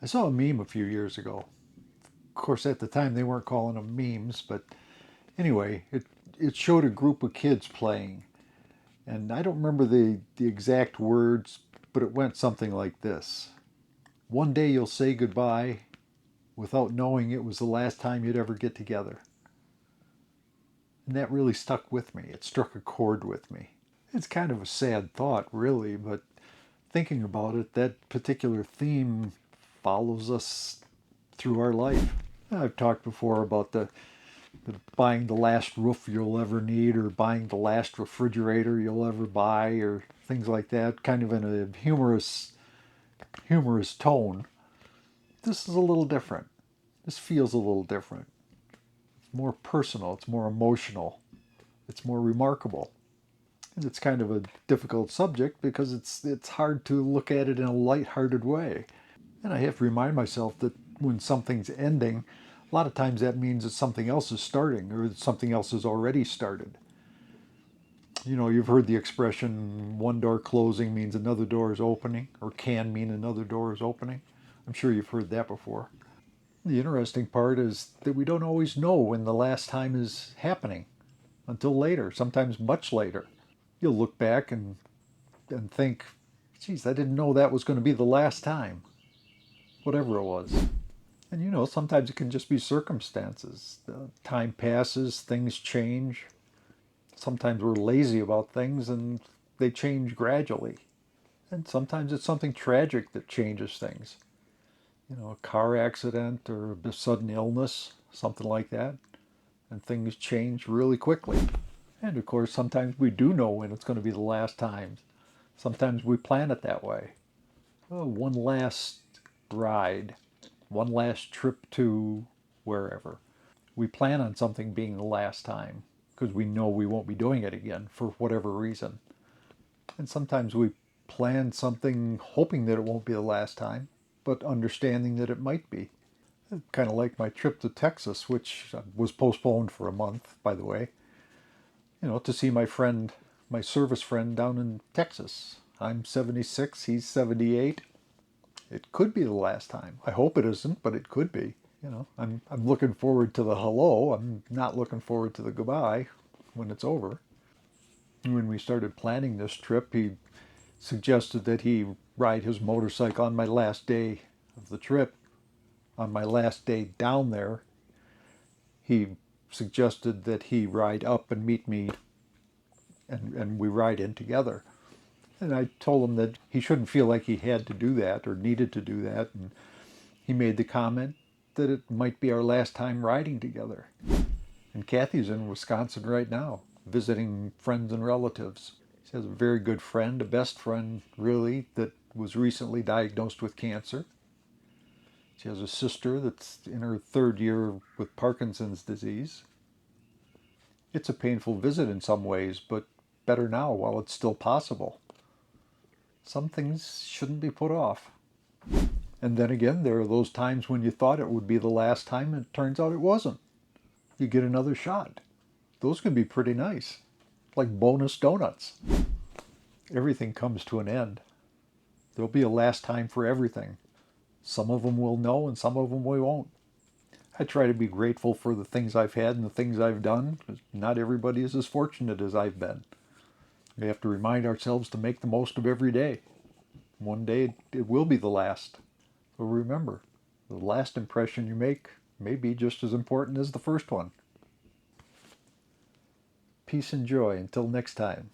I saw a meme a few years ago. Of course, at the time they weren't calling them memes, but anyway, it showed a group of kids playing. And I don't remember the exact words, but it went something like this. One day you'll say goodbye without knowing it was the last time you'd ever get together. And that really stuck with me. It struck a chord with me. It's kind of a sad thought, really, but thinking about it, that particular theme follows us through our life. I've talked before about the buying the last roof you'll ever need, or buying the last refrigerator you'll ever buy, or things like that, kind of in a humorous tone. This is a little different. This feels a little different. It's more personal, it's more emotional, it's more remarkable. And it's kind of a difficult subject because it's hard to look at it in a light-hearted way. And I have to remind myself that when something's ending, a lot of times that means that something else is starting, or that something else has already started. You know, you've heard the expression, one door closing means another door is opening, or can mean another door is opening. I'm sure you've heard that before. The interesting part is that we don't always know when the last time is happening until later, sometimes much later. You'll look back and think, geez, I didn't know that was going to be the last time, whatever it was. And you know, sometimes it can just be circumstances. Time passes, things change. Sometimes we're lazy about things and they change gradually. And sometimes it's something tragic that changes things. You know, a car accident or a sudden illness, something like that. And things change really quickly. And of course, sometimes we do know when it's going to be the last time. Sometimes we plan it that way. Oh, one last ride, one last trip to wherever. We plan on something being the last time because we know we won't be doing it again for whatever reason. And sometimes we plan something hoping that it won't be the last time, but understanding that it might be. Kind of like my trip to Texas, which was postponed for a month, by the way, you know, to see my friend, my service friend down in Texas. I'm 76, he's 78. It could be the last time. I hope it isn't, but it could be. You know, I'm looking forward to the hello. I'm not looking forward to the goodbye when it's over. When we started planning this trip, he suggested that he ride his motorcycle on my last day of the trip. On my last day down there, he suggested that he ride up and meet me and we ride in together. And I told him that he shouldn't feel like he had to do that or needed to do that. And he made the comment that it might be our last time riding together. And Kathy's in Wisconsin right now, visiting friends and relatives. She has a very good friend, a best friend, really, that was recently diagnosed with cancer. She has a sister that's in her third year with Parkinson's disease. It's a painful visit in some ways, but better now while it's still possible. Some things shouldn't be put off. And then again, there are those times when you thought it would be the last time and it turns out it wasn't. You get another shot. Those can be pretty nice, like bonus donuts. Everything comes to an end. There'll be a last time for everything. Some of them we'll know and some of them we won't. I try to be grateful for the things I've had and the things I've done, because not everybody is as fortunate as I've been. We have to remind ourselves to make the most of every day. One day it will be the last. So remember, the last impression you make may be just as important as the first one. Peace and joy until next time.